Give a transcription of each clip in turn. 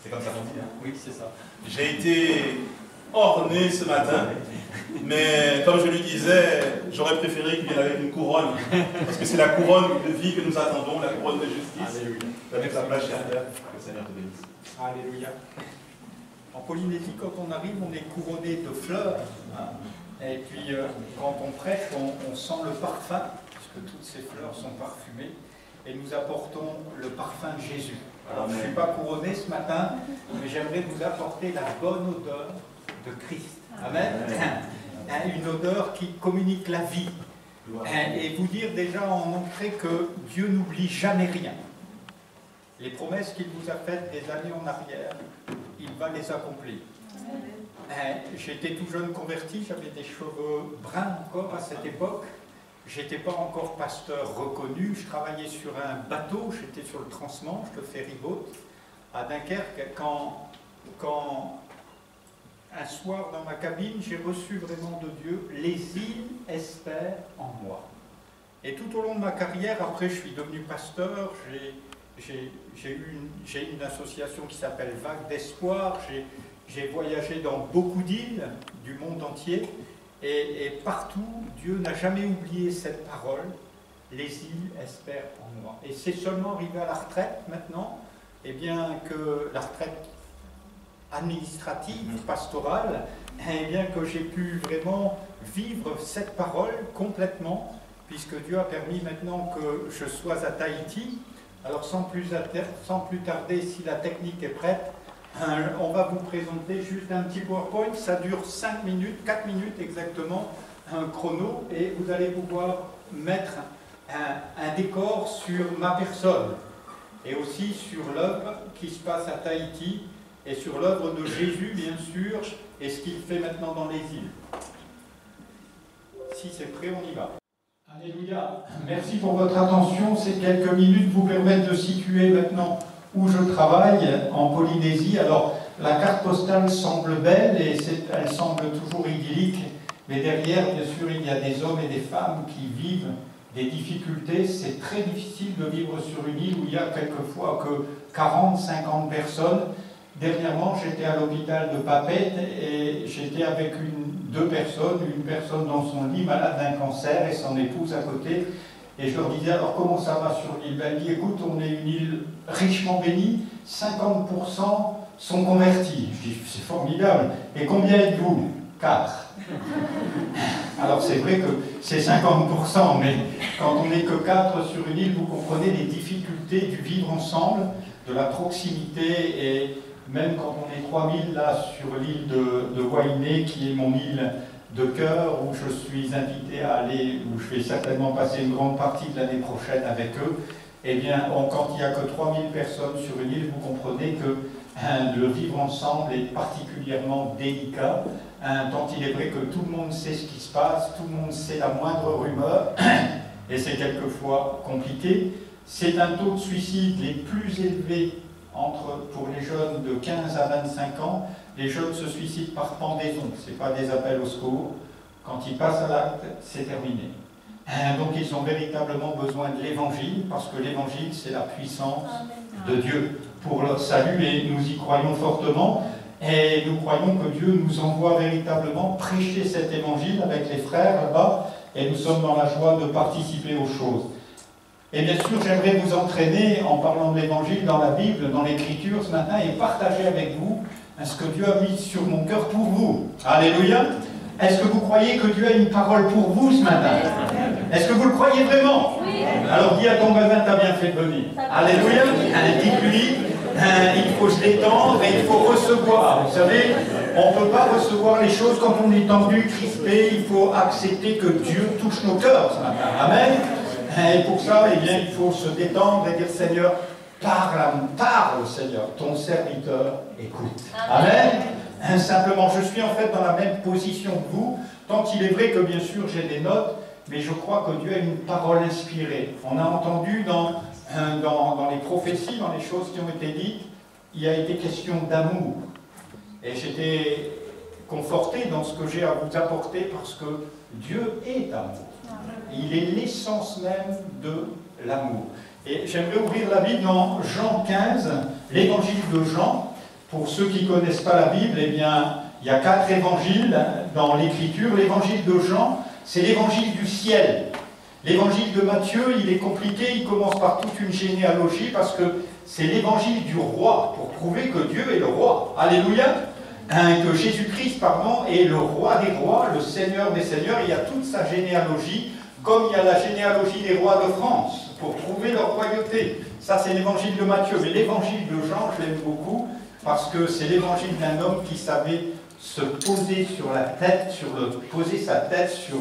C'est comme ça qu'on dit, hein? Oui, c'est ça. J'ai été orné ce matin, mais comme je lui disais, j'aurais préféré qu'il vienne avec une couronne, parce que c'est la couronne de vie que nous attendons, la couronne de justice. Alléluia. Avec la plage derrière, que le Seigneur te bénisse. Alléluia. En Polynésie, quand on arrive, on est couronné de fleurs. Et puis, quand on prêche, on sent le parfum, puisque toutes ces fleurs sont parfumées. Et nous apportons le parfum de Jésus. Alors, je ne suis pas couronné ce matin, mais j'aimerais vous apporter la bonne odeur de Christ. Amen. Une odeur qui communique la vie. Et vous dire déjà en entrée que Dieu n'oublie jamais rien. Les promesses qu'il vous a faites des années en arrière, il va les accomplir. J'étais tout jeune converti, j'avais des cheveux bruns encore à cette époque. J'étais pas encore pasteur reconnu, je travaillais sur un bateau, j'étais sur le transmanche, le ferryboat, à Dunkerque, quand un soir dans ma cabine, j'ai reçu vraiment de Dieu, les îles espèrent en moi. Et tout au long de ma carrière, après je suis devenu pasteur, j'ai une association qui s'appelle Vague d'Espoir, j'ai voyagé dans beaucoup d'îles du monde entier, et partout, Dieu n'a jamais oublié cette parole, les îles espèrent en moi. Et c'est seulement arrivé à la retraite maintenant, et bien que la retraite administrative, pastorale, et bien que j'ai pu vraiment vivre cette parole complètement, puisque Dieu a permis maintenant que je sois à Tahiti. Alors sans plus tarder, si la technique est prête, on va vous présenter juste un petit PowerPoint, ça dure 5 minutes, 4 minutes exactement, un chrono, et vous allez pouvoir mettre un décor sur ma personne, et aussi sur l'œuvre qui se passe à Tahiti, et sur l'œuvre de Jésus, bien sûr, et ce qu'il fait maintenant dans les îles. Si c'est prêt, on y va. Alléluia. Merci pour votre attention. Ces quelques minutes vous permettent de situer maintenant où je travaille, en Polynésie. Alors, la carte postale semble belle et elle semble toujours idyllique, mais derrière, bien sûr, il y a des hommes et des femmes qui vivent des difficultés. C'est très difficile de vivre sur une île où il y a quelquefois que 40, 50 personnes. Dernièrement, j'étais à l'hôpital de Papeete et j'étais avec deux personnes, une personne dans son lit malade d'un cancer et son épouse à côté. Et je leur disais, alors comment ça va sur l'île? Elle dit, écoute, on est une île richement bénie, 50% sont convertis. Je dis, c'est formidable. Et combien êtes-vous? 4. Alors c'est vrai que c'est 50%, mais quand on n'est que 4 sur une île, vous comprenez les difficultés du vivre ensemble, de la proximité, et même quand on est 3000 là sur l'île de Wainé, qui est mon île de cœur, où je suis invité à aller, où je vais certainement passer une grande partie de l'année prochaine avec eux, eh bien, quand il n'y a que 3000 personnes sur une île, vous comprenez que le vivre ensemble est particulièrement délicat, tant il est vrai que tout le monde sait ce qui se passe, tout le monde sait la moindre rumeur, et c'est quelquefois compliqué. C'est un taux de suicide les plus élevés pour les jeunes de 15 à 25 ans. Les jeunes se suicident par pendaison, ce n'est pas des appels au secours. Quand ils passent à l'acte, c'est terminé. Donc ils ont véritablement besoin de l'évangile, parce que l'évangile, c'est la puissance de Dieu pour leur salut, et nous y croyons fortement. Et nous croyons que Dieu nous envoie véritablement prêcher cet évangile avec les frères là-bas, et nous sommes dans la joie de participer aux choses. Et bien sûr, j'aimerais vous entraîner en parlant de l'évangile dans la Bible, dans l'Écriture ce matin, et partager avec vous ce que Dieu a mis sur mon cœur pour vous. Alléluia. Est-ce que vous croyez que Dieu a une parole pour vous ce matin? Est-ce que vous le croyez vraiment? Oui. Alors dis à ton voisin, t'as bien fait de venir. Alléluia. Dites-lui, il faut se détendre et il faut recevoir. Vous savez, on ne peut pas recevoir les choses quand on est tendu, crispé. Il faut accepter que Dieu touche nos cœurs ce matin. Amen. Et pour ça, eh bien, il faut se détendre et dire, Seigneur, parle, Seigneur, ton serviteur écoute. Amen. Simplement, je suis en fait dans la même position que vous, tant il est vrai que bien sûr j'ai des notes, mais je crois que Dieu a une parole inspirée. On a entendu dans les prophéties, dans les choses qui ont été dites, il y a été question d'amour. Et j'étais conforté dans ce que j'ai à vous apporter parce que Dieu est amour. Il est l'essence même de l'amour. Et j'aimerais ouvrir la Bible dans Jean 15, l'évangile de Jean. Pour ceux qui ne connaissent pas la Bible, eh bien, il y a 4 évangiles dans l'Écriture. L'évangile de Jean, c'est l'évangile du ciel. L'évangile de Matthieu, il est compliqué, il commence par toute une généalogie parce que c'est l'évangile du roi, pour prouver que Dieu est le roi. Alléluia! Que Jésus-Christ, est le roi des rois, le Seigneur des seigneurs. Il y a toute sa généalogie, comme il y a la généalogie des rois de France, pour prouver leur royauté. Ça, c'est l'évangile de Matthieu. Mais l'évangile de Jean, je l'aime beaucoup, parce que c'est l'évangile d'un homme qui savait se poser sur la tête, poser sa tête sur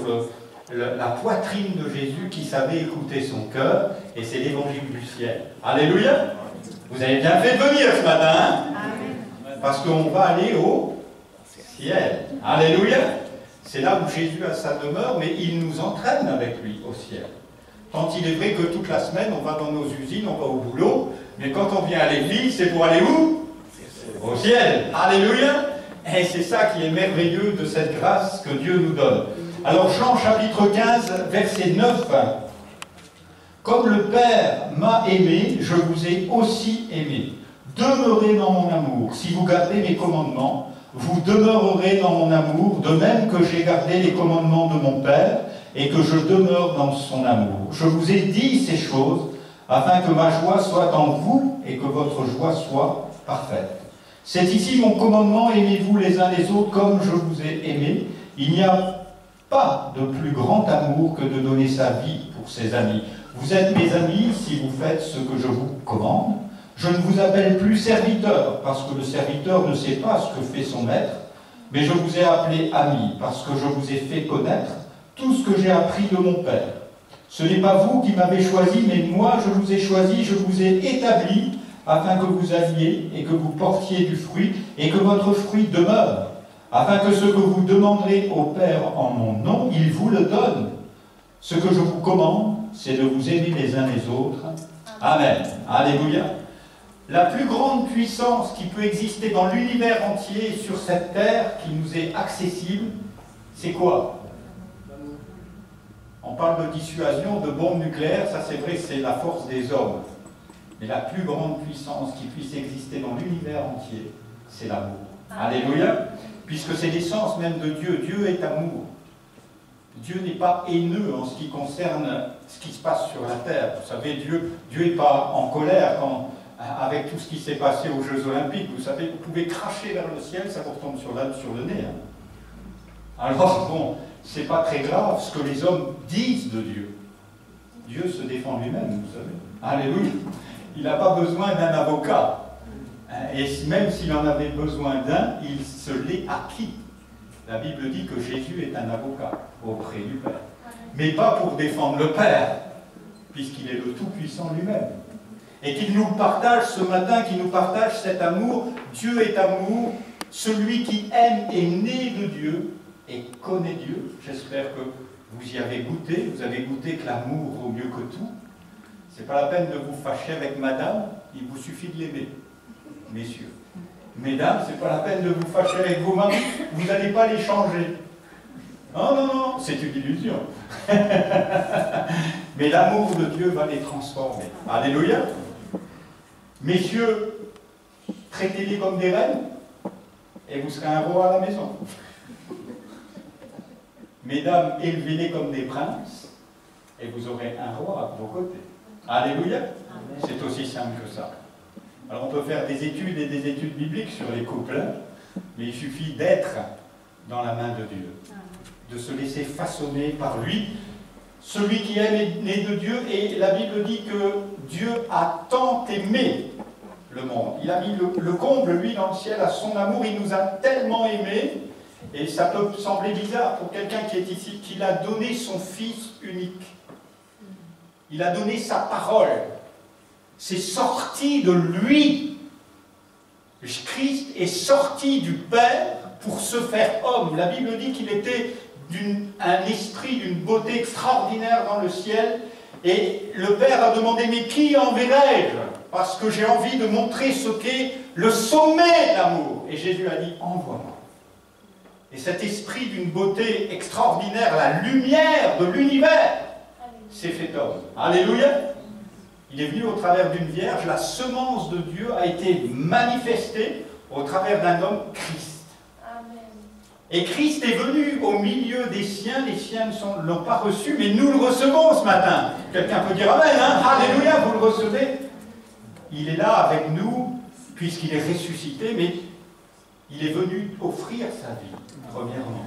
la poitrine de Jésus, qui savait écouter son cœur, et c'est l'évangile du ciel. Alléluia! Vous avez bien fait de venir ce matin, hein? Parce qu'on va aller au ciel. Alléluia! C'est là où Jésus a sa demeure, mais il nous entraîne avec lui au ciel. Tant il est vrai que toute la semaine, on va dans nos usines, on va au boulot, mais quand on vient à l'église, c'est pour aller où? Au ciel. Alléluia! Et c'est ça qui est merveilleux de cette grâce que Dieu nous donne. Alors Jean chapitre 15, verset 9. Comme le Père m'a aimé, je vous ai aussi aimé. Demeurez dans mon amour. Si vous gardez mes commandements, vous demeurerez dans mon amour, de même que j'ai gardé les commandements de mon Père et que je demeure dans son amour. Je vous ai dit ces choses afin que ma joie soit en vous et que votre joie soit parfaite. C'est ici mon commandement, aimez-vous les uns les autres comme je vous ai aimé. Il n'y a pas de plus grand amour que de donner sa vie pour ses amis. Vous êtes mes amis si vous faites ce que je vous commande. Je ne vous appelle plus serviteur, parce que le serviteur ne sait pas ce que fait son maître, mais je vous ai appelé ami, parce que je vous ai fait connaître tout ce que j'ai appris de mon Père. Ce n'est pas vous qui m'avez choisi, mais moi je vous ai choisi, je vous ai établi, afin que vous alliez et que vous portiez du fruit, et que votre fruit demeure, afin que ce que vous demanderez au Père en mon nom, il vous le donne. Ce que je vous commande, c'est de vous aimer les uns les autres. Amen. Alléluia. La plus grande puissance qui peut exister dans l'univers entier sur cette terre, qui nous est accessible, c'est quoi? On parle de dissuasion, de bombes nucléaires, ça c'est vrai, c'est la force des hommes. Mais la plus grande puissance qui puisse exister dans l'univers entier, c'est l'amour. Alléluia. Puisque c'est l'essence même de Dieu. Dieu est amour. Dieu n'est pas haineux en ce qui concerne ce qui se passe sur la terre. Vous savez, Dieu n'est pas en colère avec tout ce qui s'est passé aux Jeux Olympiques. Vous savez, vous pouvez cracher vers le ciel, ça vous retombe sur le nez. Alors, bon, c'est pas très grave ce que les hommes disent de Dieu. Dieu se défend lui-même, vous savez. Alléluia. Il n'a pas besoin d'un avocat. Et même s'il en avait besoin d'un, il se l'est acquis. La Bible dit que Jésus est un avocat auprès du Père. Mais pas pour défendre le Père, puisqu'il est le Tout-Puissant lui-même. Et qu'il nous partage ce matin, qu'il nous partage cet amour. Dieu est amour. Celui qui aime est né de Dieu et connaît Dieu. J'espère que vous y avez goûté. Vous avez goûté que l'amour vaut mieux que tout. C'est pas la peine de vous fâcher avec madame, il vous suffit de l'aimer. Messieurs. Mesdames, c'est pas la peine de vous fâcher avec vos maris, vous n'allez pas les changer. Non, non, non, c'est une illusion. Mais l'amour de Dieu va les transformer. Alléluia. Messieurs, traitez-les comme des reines, et vous serez un roi à la maison. Mesdames, élevez-les comme des princes, et vous aurez un roi à vos côtés. Alléluia. C'est aussi simple que ça. Alors on peut faire des études et des études bibliques sur les couples, mais il suffit d'être dans la main de Dieu, de se laisser façonner par lui. Celui qui aime est né de Dieu, et la Bible dit que Dieu a tant aimé le monde. Il a mis le comble, lui, dans le ciel, à son amour. Il nous a tellement aimés, et ça peut sembler bizarre pour quelqu'un qui est ici, qu'il a donné son Fils unique. Il a donné sa parole. C'est sorti de lui. Christ est sorti du Père pour se faire homme. La Bible dit qu'il était un esprit d'une beauté extraordinaire dans le ciel. Et le Père a demandé, mais qui enverrai-je? Parce que j'ai envie de montrer ce qu'est le sommet de l'amour. Et Jésus a dit, envoie-moi. Et cet esprit d'une beauté extraordinaire, la lumière de l'univers, s'est fait homme. Alléluia. Il est venu au travers d'une vierge, la semence de Dieu a été manifestée au travers d'un homme, Christ. Et Christ est venu au milieu des siens, les siens ne l'ont pas reçu, mais nous le recevons ce matin. Quelqu'un peut dire Amen, hein? Alléluia, vous le recevez. Il est là avec nous, puisqu'il est ressuscité, mais il est venu offrir sa vie, premièrement.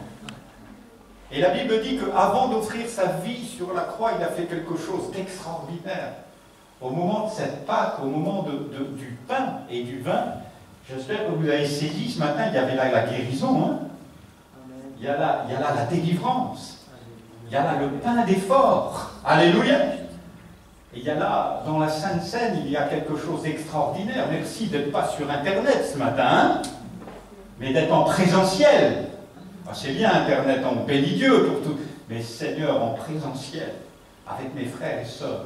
Et la Bible dit qu'avant d'offrir sa vie sur la croix, il a fait quelque chose d'extraordinaire. Au moment de cette Pâque, au moment du pain et du vin, j'espère que vous avez saisi ce matin, il y avait là la guérison, hein? Il y a là la délivrance, il y a là le pain d'effort. Alléluia! Et il y a là, dans la Sainte Seine, il y a quelque chose d'extraordinaire. Merci d'être pas sur Internet ce matin, hein? Mais d'être en présentiel. C'est bien Internet, on bénit Dieu pour tout. Mais Seigneur, en présentiel, avec mes frères et sœurs,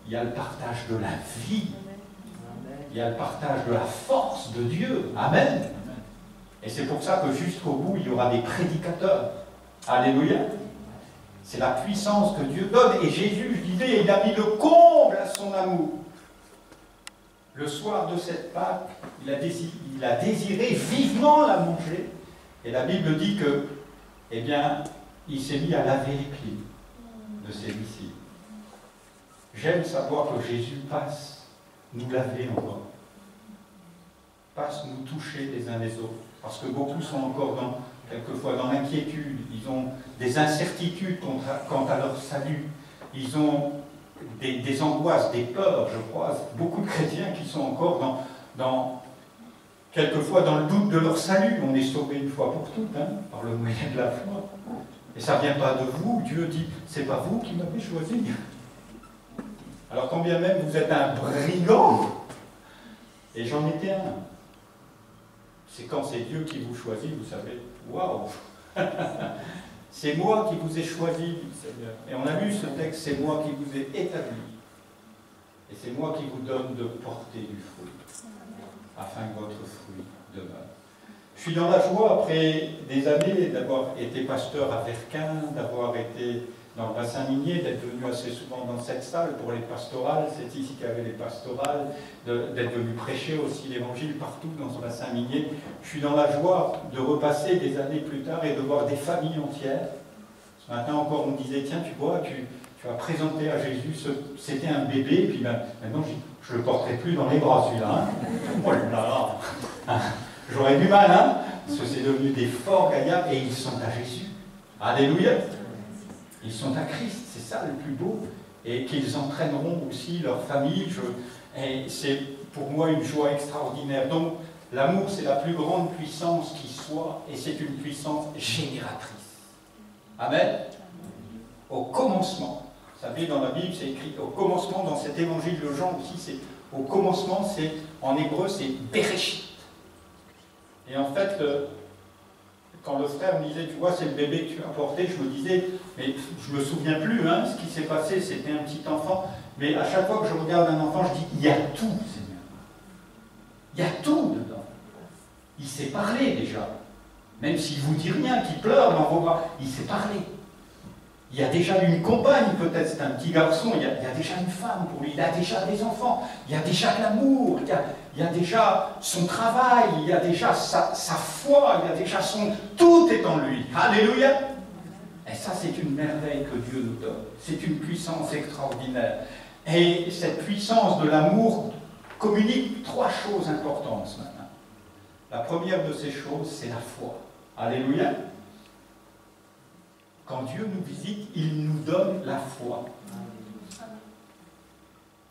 il y a le partage de la vie. Il y a le partage de la force de Dieu. Amen. Et c'est pour ça que jusqu'au bout, il y aura des prédicateurs. Alléluia. C'est la puissance que Dieu donne. Et Jésus, je disais, il a mis le comble à son amour. Le soir de cette Pâque, il a désiré vivement la manger. Et la Bible dit que, eh bien, il s'est mis à laver les pieds de ses disciples. J'aime savoir que Jésus passe nous laver encore. Passe nous toucher les uns les autres. Parce que beaucoup sont encore quelquefois dans l'inquiétude. Ils ont des incertitudes quant à leur salut. Ils ont des angoisses, des peurs, je crois. Beaucoup de chrétiens qui sont encore quelquefois dans le doute de leur salut. On est sauvé une fois pour toutes, hein, par le moyen de la foi. Et ça ne vient pas de vous. Dieu dit, c'est pas vous qui m'avez choisi. Alors quand bien même vous êtes un brigand, et j'en étais un. C'est quand c'est Dieu qui vous choisit, vous savez, waouh! C'est moi qui vous ai choisi, Seigneur. Et on a lu ce texte, c'est moi qui vous ai établi. Et c'est moi qui vous donne de porter du fruit, afin que votre fruit demeure. Je suis dans la joie, après des années, d'avoir été pasteur à Verquin, d'avoir été dans le bassin minier, d'être venu assez souvent dans cette salle pour les pastorales, c'est ici qu'il y avait les pastorales, d'être venu prêcher aussi l'évangile partout dans ce bassin minier. Je suis dans la joie de repasser des années plus tard et de voir des familles entières. Ce matin encore, on me disait, tiens, tu vois, tu as présenté à Jésus, c'était un bébé, et puis maintenant, je ne le porterai plus dans les bras, celui-là. Hein. Oh là là. J'aurais du mal, hein, parce que c'est devenu des forts gaillards, et ils sont à Jésus. Alléluia. Ils sont à Christ, c'est ça le plus beau, et qu'ils entraîneront aussi leur famille. Et c'est pour moi une joie extraordinaire. Donc, l'amour, c'est la plus grande puissance qui soit, et c'est une puissance génératrice. Amen. Au commencement, vous savez, dans la Bible, c'est écrit au commencement, dans cet évangile de Jean aussi, c'est au commencement, c'est en hébreu, c'est Bereshit. Et en fait, quand le frère me disait, tu vois, c'est le bébé que tu as porté, je me disais, mais je ne me souviens plus, hein, ce qui s'est passé, c'était un petit enfant, mais à chaque fois que je regarde un enfant, je dis, il y a tout, Seigneur. Il y a tout dedans. Il sait parler déjà. Même s'il ne vous dit rien, qu'il pleure dans vos bras, il sait parler. Il y a déjà une compagne, peut-être, c'est un petit garçon, il y a déjà une femme pour lui, il a déjà des enfants, il y a déjà de l'amour, il y a déjà son travail, il y a déjà sa foi, il y a déjà son... Tout est en lui. Alléluia. Et ça, c'est une merveille que Dieu nous donne. C'est une puissance extraordinaire. Et cette puissance de l'amour communique trois choses importantes ce matin. La première de ces choses, c'est la foi. Alléluia. Quand Dieu nous visite, il nous donne la foi.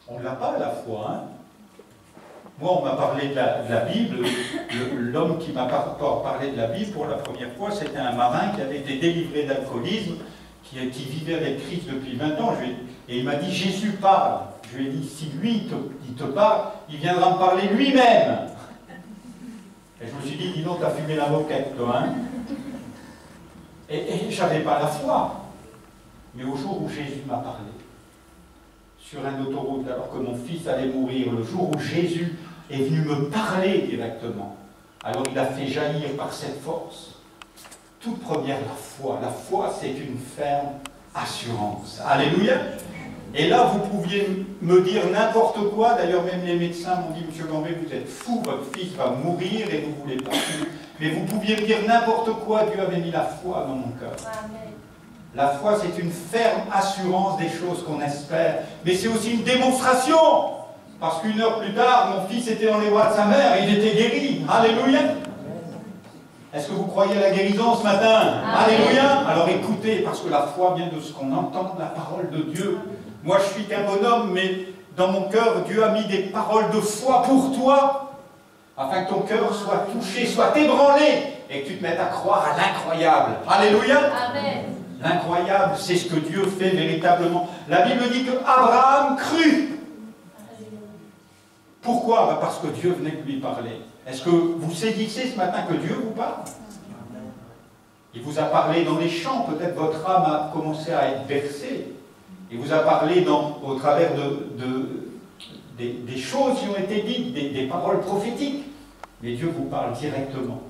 On ne l'a pas, la foi, hein. Moi, on m'a parlé de la Bible. L'homme qui m'a parlé de la Bible pour la première fois, c'était un marin qui avait été délivré d'alcoolisme, qui vivait avec Christ depuis 20 ans. Et il m'a dit, Jésus parle. Je lui ai dit, si lui, il te parle, il viendra me parler lui-même. Et je me suis dit, dis donc, t'as fumé la moquette, toi, hein. Et je n'avais pas la foi. Mais au jour où Jésus m'a parlé, sur une autoroute, alors que mon fils allait mourir, le jour où Jésus est venu me parler directement, alors il a fait jaillir par cette force, toute première la foi. La foi, c'est une ferme assurance. Alléluia. Et là, vous pouviez me dire n'importe quoi. D'ailleurs, même les médecins m'ont dit, Monsieur Gambé, vous êtes fou, votre fils va mourir et vous ne voulez pas. Mais vous pouviez me dire n'importe quoi, Dieu avait mis la foi dans mon cœur. La foi, c'est une ferme assurance des choses qu'on espère. Mais c'est aussi une démonstration. Parce qu'une heure plus tard, mon fils était dans les bras de sa mère et il était guéri. Alléluia. Est-ce que vous croyez à la guérison ce matin? Alléluia. Alors écoutez, parce que la foi vient de ce qu'on entend, de la parole de Dieu. Moi, je suis qu'un bonhomme, mais dans mon cœur, Dieu a mis des paroles de foi pour toi, afin que ton cœur soit touché, soit ébranlé, et que tu te mettes à croire à l'incroyable. Alléluia. Amen. L'incroyable, c'est ce que Dieu fait véritablement. La Bible dit que Abraham crut. Pourquoi? Parce que Dieu venait de lui parler. Est-ce que vous saisissez ce matin que Dieu vous parle? Il vous a parlé dans les chants, peut-être votre âme a commencé à être bercée. Il vous a parlé au travers des choses qui ont été dites, des paroles prophétiques. Mais Dieu vous parle directement.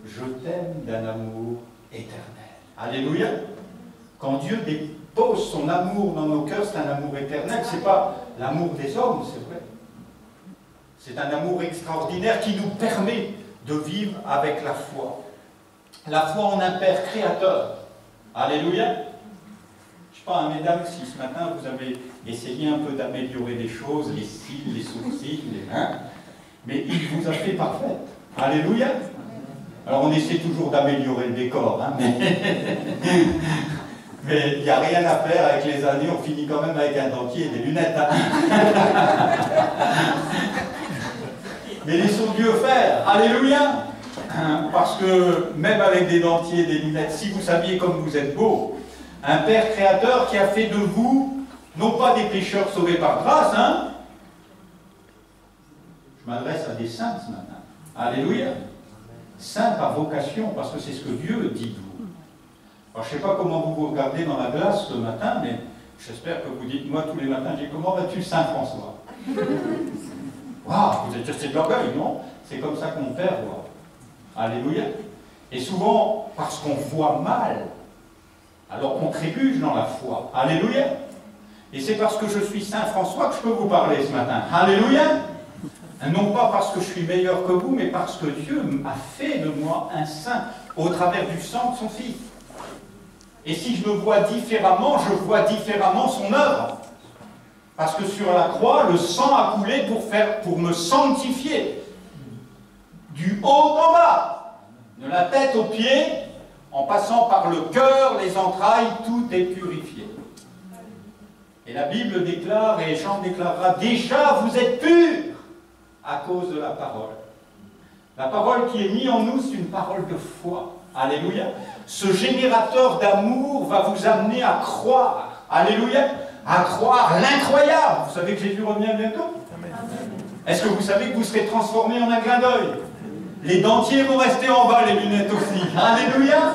Je t'aime d'un amour éternel. Alléluia. Quand Dieu dépose son amour dans nos cœurs, c'est un amour éternel. Ce n'est pas l'amour des hommes, c'est vrai. C'est un amour extraordinaire qui nous permet de vivre avec la foi. La foi en un Père créateur. Alléluia. Je ne sais pas, mesdames, si ce matin vous avez essayé un peu d'améliorer les choses, les cils, les sourcils, mais il vous a fait parfaite. Alléluia. Alors on essaie toujours d'améliorer le décor, mais il n'y a rien à faire avec les années, on finit quand même avec un dentier et des lunettes. Mais laissons Dieu faire. Alléluia. Parce que même avec des dentiers et des lunettes, si vous saviez comme vous êtes beau, un Père créateur qui a fait de vous, non pas des pécheurs sauvés par grâce, je m'adresse à des saints ce matin. Alléluia. Saints par vocation, parce que c'est ce que Dieu dit de vous. Alors je ne sais pas comment vous vous regardez dans la glace ce matin, mais j'espère que vous dites, moi tous les matins, j'ai comment vas-tu Saint François? Waouh, vous êtes resté de l'orgueil, non? C'est comme ça que mon Père voit. Alléluia. Et souvent, parce qu'on voit mal, alors on trébuche dans la foi. Alléluia. Et c'est parce que je suis Saint François que je peux vous parler ce matin. Alléluia. Non pas parce que je suis meilleur que vous, mais parce que Dieu a fait de moi un saint au travers du sang de son Fils. Et si je me vois différemment, je vois différemment son œuvre. Parce que sur la croix, le sang a coulé pour me sanctifier. Du haut en bas, de la tête aux pieds, en passant par le cœur, les entrailles, tout est purifié. Et la Bible déclare, et Jean déclarera, déjà vous êtes purs à cause de la parole. La parole qui est mise en nous, c'est une parole de foi. Alléluia. Ce générateur d'amour va vous amener à croire. Alléluia. À croire l'incroyable. Vous savez que Jésus revient bientôt? Est-ce que vous savez que vous serez transformé en un clin d'œil? Les dentiers vont rester en bas, les lunettes aussi. Alléluia.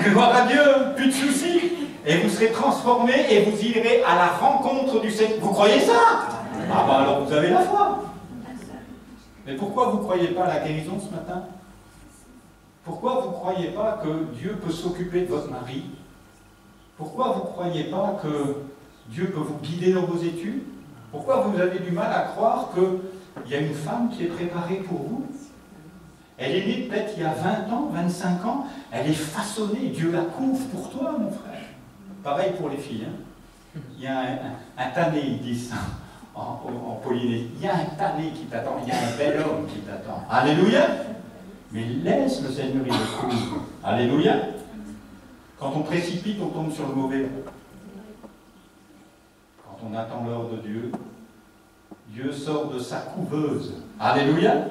Gloire à Dieu. Plus de soucis. Et vous serez transformé et vous irez à la rencontre du Seigneur. Vous croyez ça? Ah ben alors vous avez la foi. Mais pourquoi vous ne croyez pas à la guérison ce matin? Pourquoi vous ne croyez pas que Dieu peut s'occuper de votre mari? Pourquoi vous ne croyez pas que Dieu peut vous guider dans vos études? Pourquoi vous avez du mal à croire qu'il y a une femme qui est préparée pour vous? Elle est née peut-être il y a 20 ans, 25 ans, elle est façonnée, Dieu la couvre pour toi, mon frère. Pareil pour les filles. Il y a un tanné, ils disent ça. En Polynésie, il y a un tanné qui t'attend, il y a un bel homme qui t'attend. Alléluia. Mais laisse le Seigneur, il le couvre. Alléluia. Quand on précipite, on tombe sur le mauvais. Quand on attend l'heure de Dieu, Dieu sort de sa couveuse. Alléluia.